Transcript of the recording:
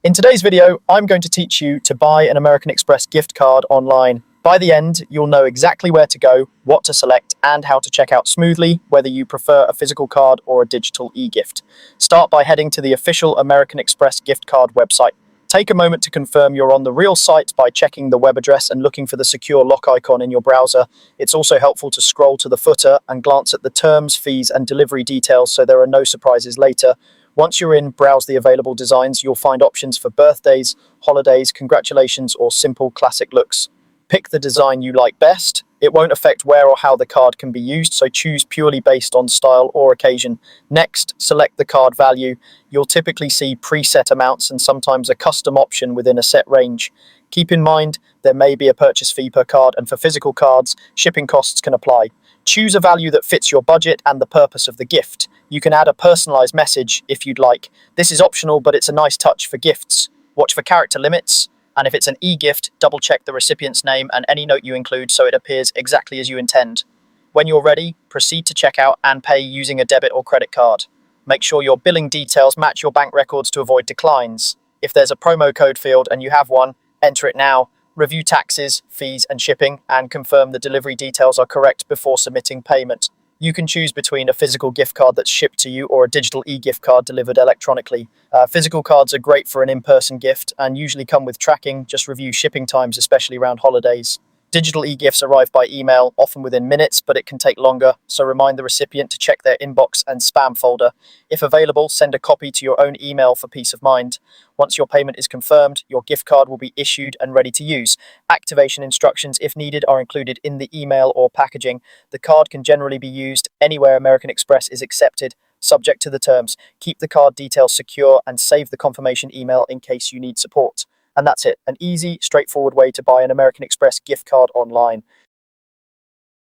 In today's video, I'm going to teach you to buy an American Express gift card online. By the end, you'll know exactly where to go, what to select, and how to check out smoothly, whether you prefer a physical card or a digital e-gift. Start by heading to the official American Express gift card website. Take a moment to confirm you're on the real site by checking the web address and looking for the secure lock icon in your browser. It's also helpful to scroll to the footer and glance at the terms, fees, and delivery details so there are no surprises later. Once you're in, browse the available designs. You'll find options for birthdays, holidays, congratulations, or simple classic looks. Pick the design you like best. It won't affect where or how the card can be used, so choose purely based on style or occasion. Next, select the card value. You'll typically see preset amounts and sometimes a custom option within a set range. Keep in mind, there may be a purchase fee per card, and for physical cards, shipping costs can apply. Choose a value that fits your budget and the purpose of the gift. You can add a personalized message if you'd like. This is optional, but it's a nice touch for gifts. Watch for character limits. And if it's an e-gift, double check the recipient's name and any note you include so it appears exactly as you intend. When you're ready, proceed to checkout and pay using a debit or credit card. Make sure your billing details match your bank records to avoid declines. If there's a promo code field and you have one, enter it now. Review taxes, fees, and shipping, and confirm the delivery details are correct before submitting payment. You can choose between a physical gift card that's shipped to you or a digital e-gift card delivered electronically. Physical cards are great for an in-person gift and usually come with tracking. Just review shipping times, especially around holidays. Digital e-gifts arrive by email, often within minutes, but it can take longer, so remind the recipient to check their inbox and spam folder. If available, send a copy to your own email for peace of mind. Once your payment is confirmed, your gift card will be issued and ready to use. Activation instructions, if needed, are included in the email or packaging. The card can generally be used anywhere American Express is accepted, subject to the terms. Keep the card details secure and save the confirmation email in case you need support. And that's it, an easy, straightforward way to buy an American Express gift card online.